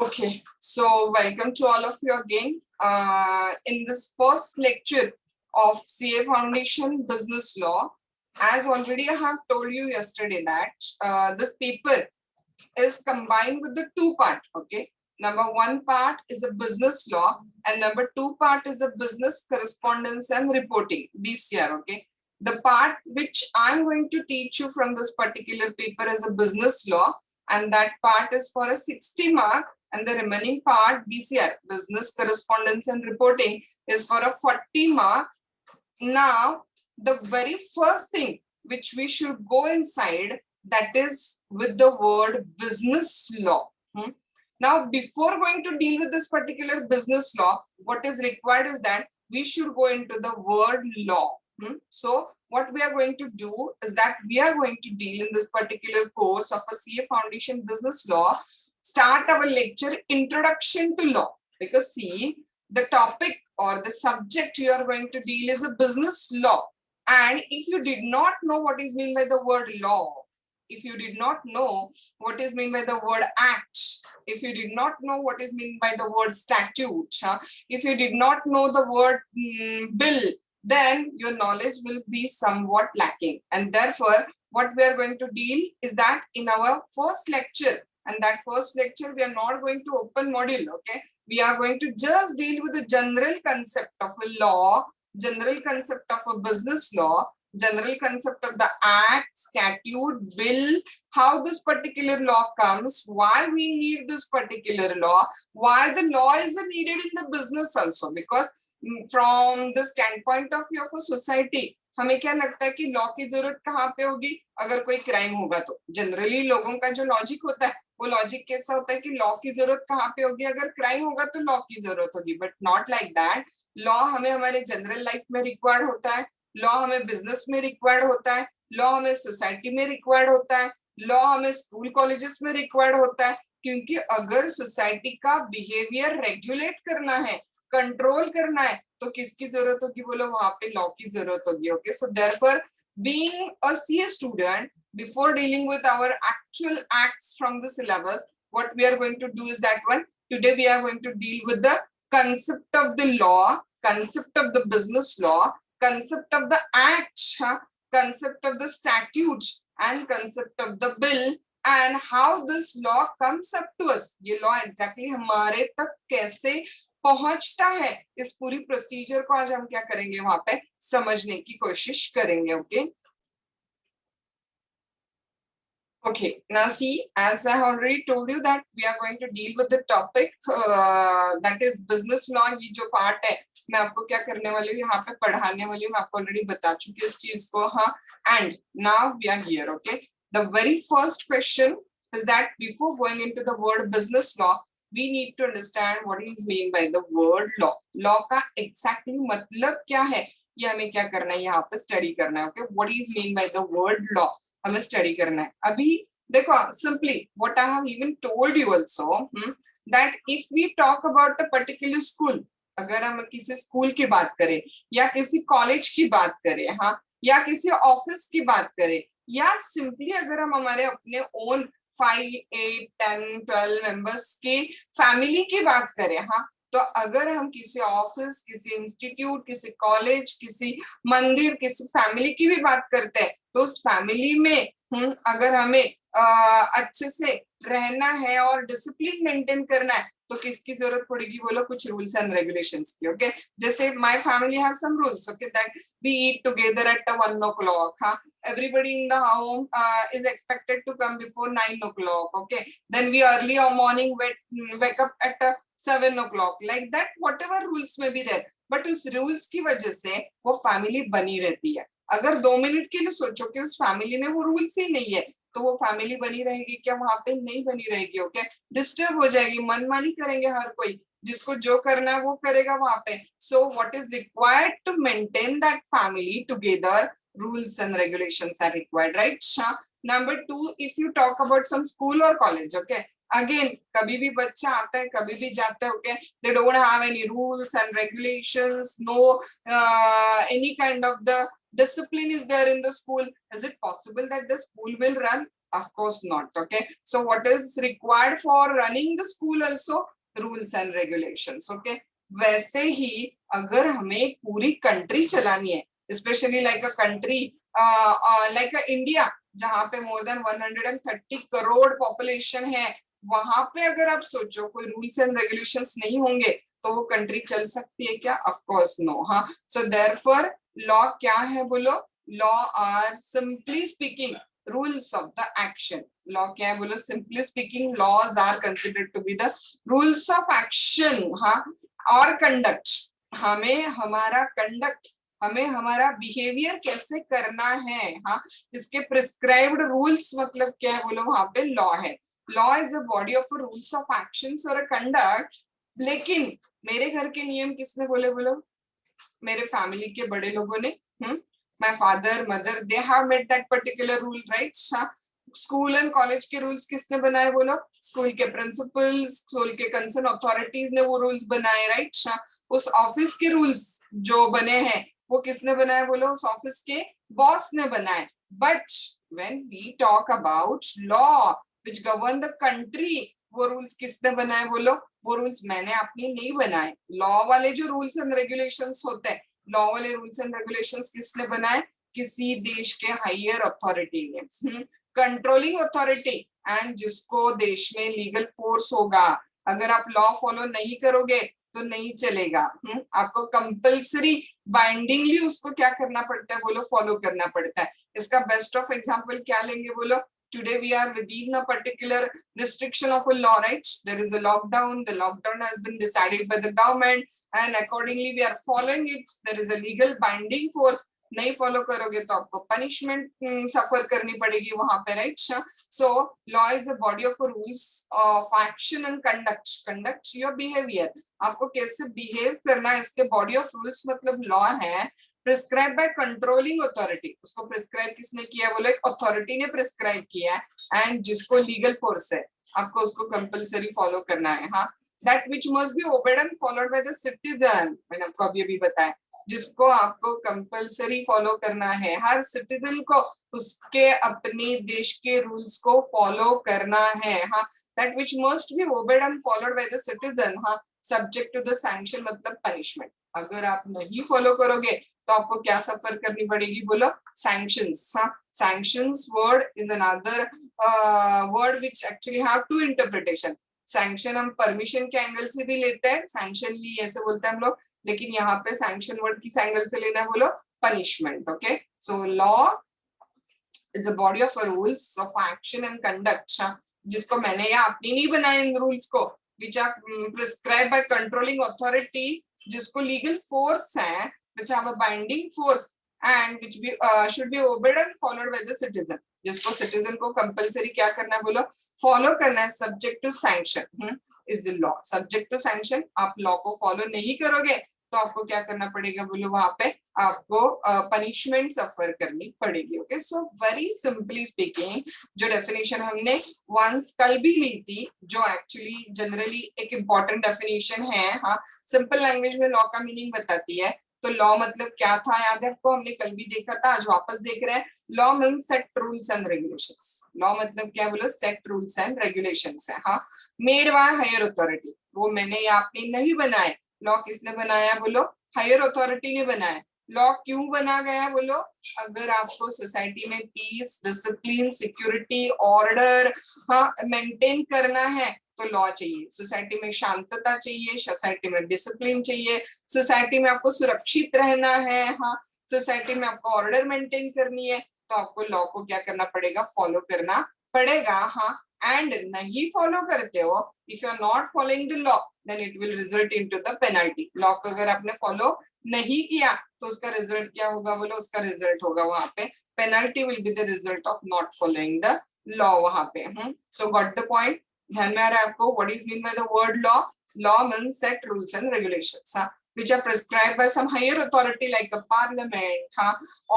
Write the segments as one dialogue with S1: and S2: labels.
S1: Okay, so welcome to all of you again. In this first lecture of CA Foundation Business Law, as already I have told you yesterday that this paper is combined with the two part. Okay, number one part is a business law, and number two part is a business correspondence and reporting (BCR). Okay, the part which I'm going to teach you from this particular paper is a business law, and that part is for a 60 mark, and the remaining part BCR, business correspondence and reporting, is for a 40 mark. Now, the very first thing which we should go inside, that is with the word business law. Now, before going to deal with this particular business law, what is required is that we should go into the word law. So, what we are going to do is that we are going to deal in this particular course of a CA Foundation Business Law, start our lecture Introduction to Law. Because see, the topic or the subject you are going to deal is a business law. And if you did not know what is meant by the word law, if you did not know what is meant by the word act, if you did not know what is meant by the word statute, if you did not know the word bill, then your knowledge will be somewhat lacking. And therefore, what we are going to deal is that in our first lecture, and that first lecture, we are not going to open module, okay? We are going to just deal with the general concept of a law, general concept of a business law, general concept of the act, statute, bill, how this particular law comes, why we need this particular law, why the law is needed in the business also, because from the standpoint of view of a society, हमें क्या लगता है कि law की जरूरत कहाँ पे होगी? अगर कोई क्राइम होगा तो जनरली लोगों का जो लॉजिक होता है वो लॉजिक कैसा होता है कि लॉ की जरूरत कहाँ पे होगी? अगर क्राइम होगा तो लॉ की जरूरत होगी, but not like that. Law हमें हमारे जनरल लाइफ में रिक्वायर्ड होता है, लॉ हमें बिजनेस में रिक्वायर्ड होता है, लॉ हमें सोसाइटी में रिक्वायर्ड होता है, लॉ हमें स्कूल कॉलेजेस में रिक्वायर्ड होता है. क्योंकि अगर सोसाइटी का बिहेवियर रेगुलेट करना है, कंट्रोल करना है, तो किसकी जरूरत होगी? बोलो, वहां पे लॉ की जरूरत होगी. Okay, so therefore being a CA student, before dealing with our actual acts from the syllabus, what we are going to do is that one. Today we are going to deal with the concept of the law, concept of the business law, concept of the act, concept of the statutes, and concept of the bill, and how this law comes up to us. ये law exactly हमारे तक कैसे पहुंचता है, इस पूरी procedure को आज हम क्या करेंगे, वहां पे समझने की कोशिश करेंगे. Okay, okay, now see, as I already told you that we are going to deal with the topic that is business law. ये जो part है मैं आपको क्या करने वाली हूँ, यहाँ पे पढ़ाने वाली हूँ. मैं आपको already बता चुकी हूँ इस चीज को. हाँ, and now we are here. Okay, the very first question is that before going into the word business law, we need to understand what is meant by the word law. Law का exactly मतलब क्या है, ये हमें क्या करना है, यहाँ पे स्टडी करना है. Okay, what is meant by the word law हमें स्टडी करना है. अभी देखो, simply what I have even told you also, that if we talk about a particular school, अगर हम किसी स्कूल की बात करें या किसी कॉलेज की बात करें, हाँ, या किसी ऑफिस की बात करें, या सिंपली अगर हम हमारे अपने ओन 5, 8, 10, 12 मेंबर्स के फैमिली की बात करें, हाँ, तो अगर हम किसी ऑफिस, किसी इंस्टीट्यूट, किसी कॉलेज, किसी मंदिर, किसी फैमिली की भी बात करते हैं, तो उस फैमिली में अगर हमें अच्छे से रहना है और डिसिप्लिन मेंटेन करना है, तो किसकी जरूरत पड़ेगी? बोलो, कुछ रूल्स एंड रेगुलेशंस की. ओके, जैसे my family have some rules. Okay, that we eat together at 1 o'clock. हाँ, everybody in the home is expected to come before 9 o'clock. Okay, then we early morning wake up at 7 o'clock. Like that, whatever rules may be there, but उस rules की वजह से वो family बनी रहती है. अगर 2 मिनट के लिए सोचो कि उस फैमिली में वो रूल्स ही नहीं है, तो वो फैमिली बनी रहेगी क्या? वहां पे नहीं बनी रहेगी. ओके, डिस्टर्ब हो जाएगी, मनमानी करेंगे हर कोई, जिसको जो करना है वो करेगा वहां पे. So what is required to maintain that family together, rules and regulations are required, right? Number 2, if you talk about some school or college, okay, again, कभी भी बच्चा आता है, कभी भी जाता है, okay, they don't have any rules and regulations, no any kind of the discipline is there in the school. Is it possible that the school will run? Of course not. Okay, so what is required for running the school also? Rules and regulations. Okay, वैसे ही अगर हमें पूरी country चलानी है, specially like a country like a India जहाँ पे more than 130 crore population है, वहां पे अगर आप सोचो कोई रूल्स एंड रेगुलेशंस नहीं होंगे तो वो कंट्री चल सकती है क्या? Of course no. हाँ, सो देयरफॉर लॉ क्या है बोलो? Law are simply speaking rules of the action. Law क्या है बोलो? Simply speaking laws are considered to be the rules of action. हाँ, और कंडक्ट, हमें हमारा कंडक्ट, हमें हमारा बिहेवियर कैसे करना है, हाँ, इसके प्रिस्क्राइब्ड रूल्स मतलब क्या है बोलो? वहां पे लॉ है. Law is a body of rules of actions और अ कंडक्ट. लेकिन मेरे घर के नियम किसने बोले बोलो? मेरे फैमिली के बड़े लोगों ने. My father mother they have made that particular rule, right? School and college के रूल्स किसने बनाए बोलो? स्कूल के प्रिंसिपल्स, स्कूल के कंसर्न अथॉरिटीज ने वो रूल्स बनाए, राइट? उस ऑफिस के रूल्स जो बने हैं वो किसने बनाए बोलो? उस ऑफिस के बॉस ने बनाए. But when we talk about law which govern the country, वो रूल्स किसने बनाए बोलो? वो रूल्स मैंने अपनी नहीं बनाए. लॉ वाले जो रूल्स एंड रेगुलेशंस होते हैं, लॉ वाले रूल्स एंड रेगुलेशंस किसने बनाए? किसी देश के हायर अथॉरिटी ने, कंट्रोलिंग अथॉरिटी. एंड जिसको देश में लीगल फोर्स होगा, अगर आप लॉ फॉलो नहीं करोगे तो नहीं चलेगा. आपको कंपल्सरी बाइंडिंगली उसको क्या करना पड़ता है बोलो? फॉलो करना पड़ता है. इसका बेस्ट ऑफ एग्जांपल क्या लेंगे बोलो? Today we are within a particular restriction of a law, right? There is a lockdown. The lockdown has been decided by the government, and accordingly we are following it. There is a legal binding force. नहीं follow करोगे तो आपको punishment सफर करनी पड़ेगी वहां पे, right? So law is a body of rules of action and conduct. Conduct your behaviour, आपको कैसे बिहेव करना है, इसके बॉडी ऑफ रूल्स मतलब लॉ है. प्रिस्क्राइब बाय कंट्रोलिंग अथॉरिटी, उसको प्रिस्क्राइब किसने किया बोलो? एक अथॉरिटी ने प्रिस्क्राइब किया है, एंड जिसको लीगल फोर्स है आपको उसको कंपल्सरी फॉलो करना है. हाँ, that which must be obeyed and followed by the citizen. मैंने आपको अभी बताया, जिसको आपको कंपल्सरी फॉलो करना है. हर सिटीजन को उसके अपने देश के रूल्स को फॉलो करना है. हाँ, that which must be obeyed and followed by the citizen. हाँ, subject to the sanction मतलब punishment. अगर आप नहीं फॉलो करोगे तो आपको क्या सफर करनी पड़ेगी बोलो? सैंक्शंस. हाँ, sanctions word is another word which actually have two interpretation. Sanction हम परमिशन के एंगल से भी लेते हैं, सैंक्शन ली ऐसे बोलते हैं हम लोग, लेकिन यहाँ पे सैंक्शन वर्ड किस एंगल से लेना है बोलो? Punishment. Okay, so law is a body of rules of action and conduct, जिसको मैंने या अपनी नहीं बनाए इन रूल्स को, which are prescribed by controlling authority, जिसको लीगल फोर्स है, which have a binding force and which be should be obeyed and followed by the citizen. जिसको सिटीजन को कंपल्सरी क्या करना है बोलो? फॉलो करना है. Subject to sanction is law. Subject to sanction, आप लॉ को फॉलो नहीं करोगे तो आपको क्या करना पड़ेगा बोलो? वहां पे आपको पनिशमेंट सफर करनी पड़ेगी. Okay, so very simply speaking जो डेफिनेशन हमने वंस कल भी ली थी, जो एक्चुअली जनरली एक इम्पॉर्टेंट डेफिनेशन है, हाँ, सिंपल लैंग्वेज में लॉ का मीनिंग बताती है. तो लॉ मतलब क्या था याद है आपको? हमने कल भी देखा था, आज वापस देख रहे हैं. Law means set rules and regulations. Law मतलब क्या बोलो? सेट रूल्स एंड रेगुलेशंस है. हाँ, मेड बाय हायर अथॉरिटी, वो मैंने या आपने नहीं बनाए. लॉ किसने बनाया बोलो? हायर अथॉरिटी ने बनाया. लॉ क्यों बना गया बोलो? अगर आपको सोसाइटी में पीस, डिसिप्लिन, सिक्योरिटी, ऑर्डर, हाँ, मेंटेन करना है तो लॉ चाहिए. सोसाइटी में शांतता चाहिए, सोसाइटी में डिसिप्लिन चाहिए, सोसाइटी में आपको सुरक्षित रहना है, हाँ, सोसाइटी में आपको ऑर्डर मेंटेन करनी है, तो आपको लॉ को क्या करना पड़ेगा? फॉलो करना पड़ेगा. हाँ, एंड नहीं फॉलो करते हो, if you are not following the law then it will result into the penalty. Law को अगर आपने फॉलो नहीं किया तो उसका रिजल्ट क्या होगा बोलो? उसका रिजल्ट होगा वहां पे penalty will be the result of not following the law वहां पे. सो गॉट द पॉइंट? ध्यान में आ रहा है आपको? What is mean by the word law? Law means set rules and regulations, which are prescribed by some higher authority like a parliament,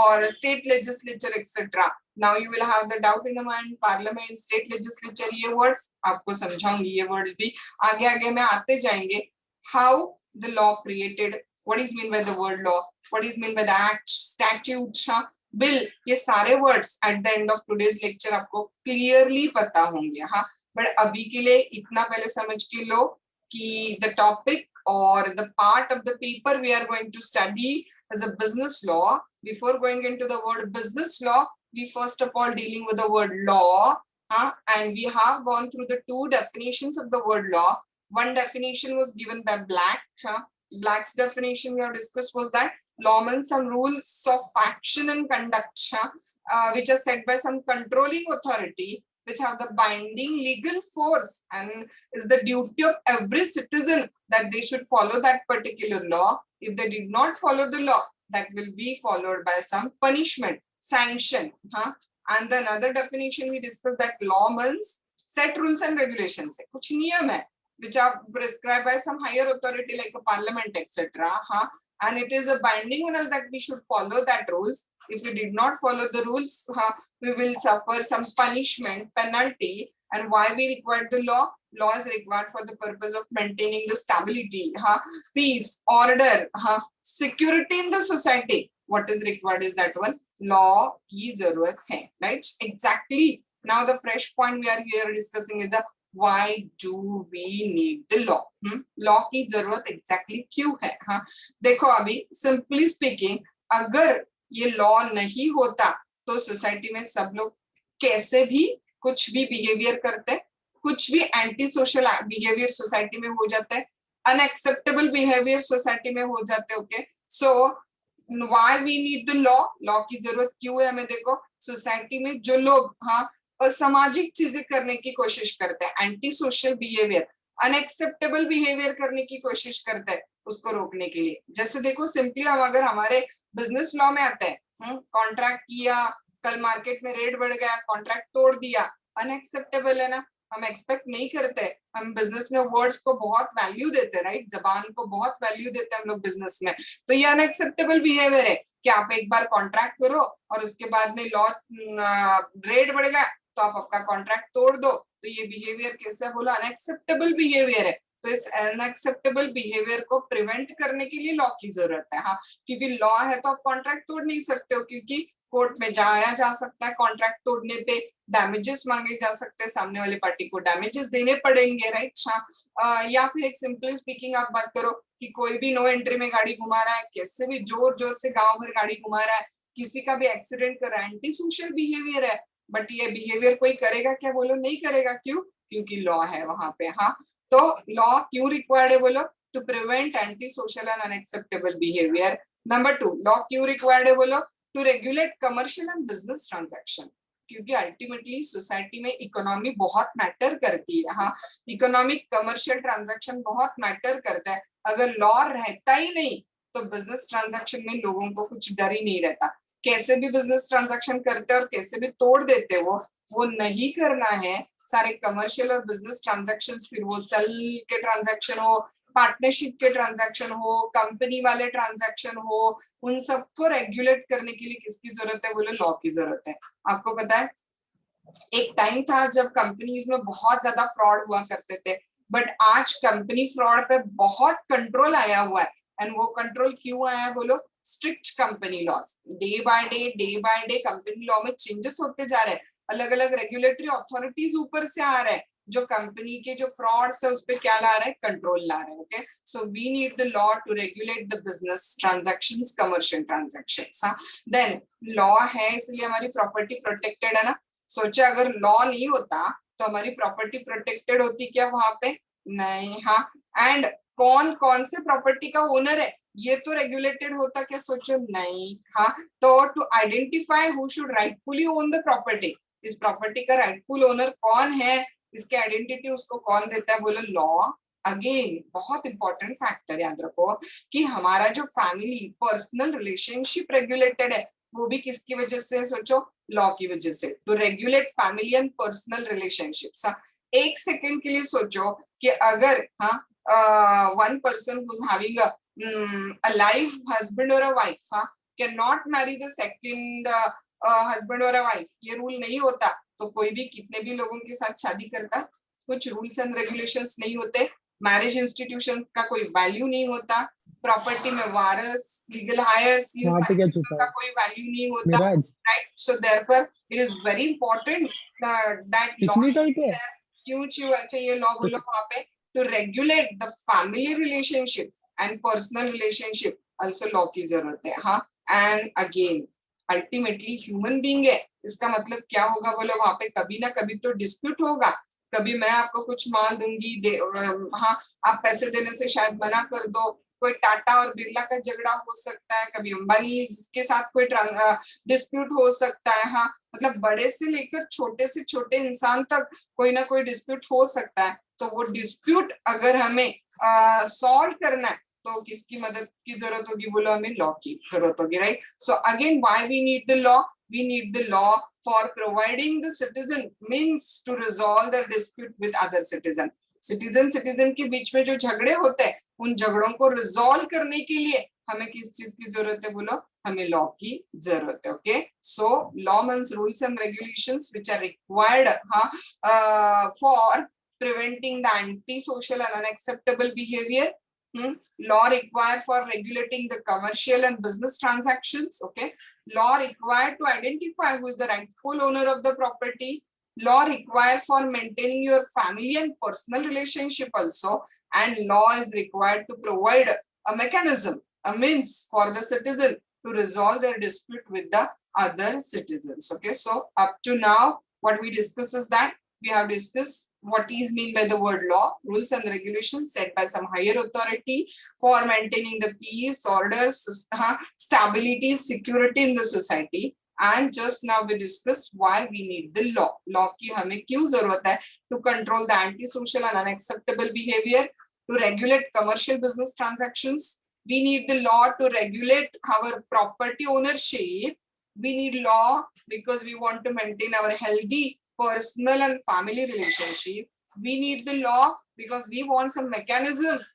S1: or state legislature, etc. Now you will have the doubt in the mind, parliament, state legislature, ये words आपको समझाऊंगी. ये words भी आगे आगे में आते जाएंगे. How the law created, what is mean by the word law, what is mean by the act, statute, bill, ये सारे words at the end of today's lecture आपको क्लियरली पता होंगे। हाँ, बट अभी के लिए इतना पहले समझ के लो कि the topic or the part of the paper we are going to study as a business law. Before going into the word business law, we first of all dealing with the word law, and we have gone through the two definitions of the word law. One definition was given by Black. Black's definition we have discussed was that law means some rules of action and conduct, which are set by some controlling authority, which have the binding legal force, and is the duty of every citizen that they should follow that particular law. If they did not follow the law, that will be followed by some punishment, sanction. And the another definition we discussed that law means set rules and regulations. कुछ नियम है which are prescribed by some higher authority like a parliament, etc. And it is a binding on us that we should follow that rules. If we did not follow the rules, we will suffer some punishment, penalty. And why we require the law? Law is required for the purpose of maintaining the stability, peace, order, security in the society. What is required is that one law की जरूरत है, right? Exactly. Now the fresh point we are here discussing is the why do we need the law? Law की जरूरत exactly क्यों है? देखो अभी simply speaking, अगर ये लॉ नहीं होता तो सोसाइटी में सब लोग कैसे भी कुछ भी बिहेवियर करते, कुछ भी एंटी सोशल बिहेवियर सोसाइटी में हो जाता है, अनएक्सेप्टेबल बिहेवियर सोसाइटी में हो जाते। Okay, so why we need the law? Law की जरूरत क्यों है हमें? देखो सोसाइटी में जो लोग असामाजिक चीजें करने की कोशिश करते हैं, anti social behaviour, unacceptable behaviour करने की कोशिश करते हैं, उसको रोकने के लिए। जैसे देखो सिंपली हम अगर हमारे बिजनेस लॉ में आते हैं, कॉन्ट्रैक्ट किया, कल मार्केट में रेट बढ़ गया, कॉन्ट्रैक्ट तोड़ दिया, अनएक्सेप्टेबल है ना? हम एक्सपेक्ट नहीं करते, हम बिजनेस में वर्ड्स को बहुत वैल्यू देते हैं, राइट? जबान को बहुत वैल्यू देते हैं हम लोग बिजनेस में। तो ये अनएक्सेप्टेबल बिहेवियर है कि आप एक बार कॉन्ट्रैक्ट करो और उसके बाद में लॉ रेट बढ़ गया तो आप आपका कॉन्ट्रैक्ट तोड़ दो। तो ये बिहेवियर कैसे बोलो? अनएक्सेप्टेबल बिहेवियर है। तो इस अनएक्सेप्टेबल बिहेवियर को प्रिवेंट करने के लिए लॉ की जरूरत है। क्योंकि लॉ है तो आप कॉन्ट्रैक्ट तोड़ नहीं सकते हो, क्योंकि कोर्ट में जाया जा सकता है, कॉन्ट्रैक्ट तोड़ने पे डैमेजेस मांगे जा सकते हैं, सामने वाले पार्टी को डैमेजेस देने पड़ेंगे, राइट? या फिर एक सिंपली स्पीकिंग आप बात करो कि कोई भी नो एंट्री में गाड़ी घुमा रहा है, कैसे भी जोर जोर से गांव भर गाड़ी घुमा रहा है, किसी का भी एक्सीडेंट कर रहा है, एंटी सोशल बिहेवियर है। बट ये बिहेवियर कोई करेगा क्या? बोलो नहीं करेगा। क्यों? क्योंकि लॉ है वहां पे। तो लॉ क्यों रिक्वायर्ड है? बोलो to prevent anti social and unacceptable behaviour. Number 2, law क्यों रिक्वायर्ड है? बोलो to regulate commercial and business transaction. क्योंकि अल्टीमेटली सोसाइटी में इकोनॉमी बहुत मैटर करती है। इकोनॉमिक कमर्शियल ट्रांजैक्शन बहुत मैटर करता है। अगर लॉ रहता ही नहीं तो बिजनेस ट्रांजैक्शन में लोगों को कुछ डर ही नहीं रहता, कैसे भी बिजनेस ट्रांजैक्शन करते और कैसे भी तोड़ देते वो नहीं करना है। सारे कमर्शियल और बिजनेस ट्रांजैक्शन, फिर वो सेल के ट्रांजैक्शन हो, पार्टनरशिप के ट्रांजैक्शन हो, कंपनी वाले ट्रांजैक्शन हो, उन सबको रेगुलेट करने के लिए किसकी जरूरत है? बोलो लॉ की जरूरत है। आपको पता है एक टाइम था जब कंपनीज में बहुत ज्यादा फ्रॉड हुआ करते थे, बट आज कंपनी फ्रॉड पे बहुत कंट्रोल आया हुआ है। एंड वो कंट्रोल क्यों आया है? बोलो strict company laws. Day by day company law में चेंजेस होते जा रहे हैं, अलग अलग रेगुलेटरी अथॉरिटीज ऊपर से आ रहे हैं जो कंपनी के जो फ्रॉड्स है उस पर क्या ला रहे हैं? कंट्रोल ला रहे हैं। Okay, so we need the law to regulate the business transactions, commercial transactions. Then law है इसलिए हमारी प्रॉपर्टी प्रोटेक्टेड है ना। सोचे अगर लॉ नहीं होता तो हमारी प्रॉपर्टी प्रोटेक्टेड होती क्या वहां पे? नहीं। एंड कौन कौन से प्रॉपर्टी का ओनर है ये तो रेगुलेटेड होता क्या? सोचो नहीं। तो to identify who should rightfully own the property, इस प्रॉपर्टी का राइटफुल ओनर कौन है, इसके आइडेंटिटी उसको कौन देता है? बोलो लॉ। अगेन बहुत इंपॉर्टेंट फैक्टर याद रखो कि हमारा जो फैमिली पर्सनल रिलेशनशिप रेगुलेटेड है वो भी किसकी वजह से? सोचो लॉ की वजह से। To regulate family and personal relationships. एक सेकेंड के लिए सोचो कि अगर one person who's having a live husband or a wife cannot marry the second husband or a wife, ये रूल नहीं होता तो कोई भी कितने भी लोगों के साथ शादी करता, कुछ रूल्स एंड रेगुलेशंस नहीं होते, मैरिज इंस्टीट्यूशन का कोई वैल्यू नहीं होता, प्रॉपर्टी में वारस, लीगल हायर्स, इन
S2: वहाँ पे
S1: सारी
S2: क्या
S1: चीजों
S2: छुपा
S1: का
S2: है?
S1: कोई वैल्यू नहीं होता,
S2: mirage.
S1: Right? So therefore it is very important that law,
S2: technical पे है।
S1: क्यों चाहिए लॉ बोलो वहां पे, to regulate the family relationship and personal relationship, also law की जरूरत है। हाँ, and again ultimately human being है, इसका मतलब क्या होगा बोलो, वहां पे कभी ना कभी तो डिस्प्यूट होगा। कभी मैं आपको कुछ माल दूंगी, हाँ, आप पैसे देने से शायद मना कर दो, कोई टाटा और बिरला का झगड़ा हो सकता है, कभी अंबानी के साथ कोई डिस्प्यूट हो सकता है। हाँ, मतलब बड़े से लेकर छोटे से छोटे इंसान तक कोई ना कोई डिस्प्यूट हो सकता है। तो वो डिस्प्यूट अगर हमें सॉल्व करना है तो किसकी मदद की जरूरत होगी बोलो, हमें लॉ की जरूरत होगी, right? So again why we need the law, we need the law for providing the citizen means to resolve the dispute with other citizen. Citizen के बीच में जो झगड़े होते हैं, उन झगड़ों को रिजॉल्व करने के लिए हमें किस चीज की जरूरत है बोलो, हमें लॉ की जरूरत है। Okay, so law means rules and regulations which are required for preventing the anti-social and unacceptable behavior. Law required for regulating the commercial and business transactions. Okay, law required to identify who is the rightful owner of the property. Law required for maintaining your family and personal relationship also. And law is required to provide a mechanism, a means for the citizen to resolve their dispute with the other citizens. Okay, so up to now what we discuss is that we have discussed what is mean by the word law, rules and regulations set by some higher authority for maintaining the peace, order, stability, security in the society. And just now we discussed why we need the law. Law की हमें क्यों जरूरत है? To control the anti-social and unacceptable behavior, to regulate commercial business transactions. We need the law to regulate our property ownership. We need law because we want to maintain our healthy personal and family relationship. We need the law because we want some mechanisms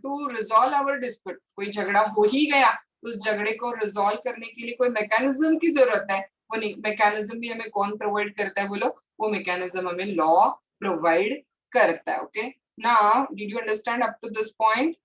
S1: to resolve our dispute. कोई झगड़ा हो ही गया, उस झगड़े को resolve करने के लिए कोई मैकेनिज्म की जरूरत है। वो मैकेनिज्म भी हमें कौन प्रोवाइड करता है बोलो, वो मैकेनिज्म हमें लॉ प्रोवाइड करता है। Okay, now did you understand up to this point?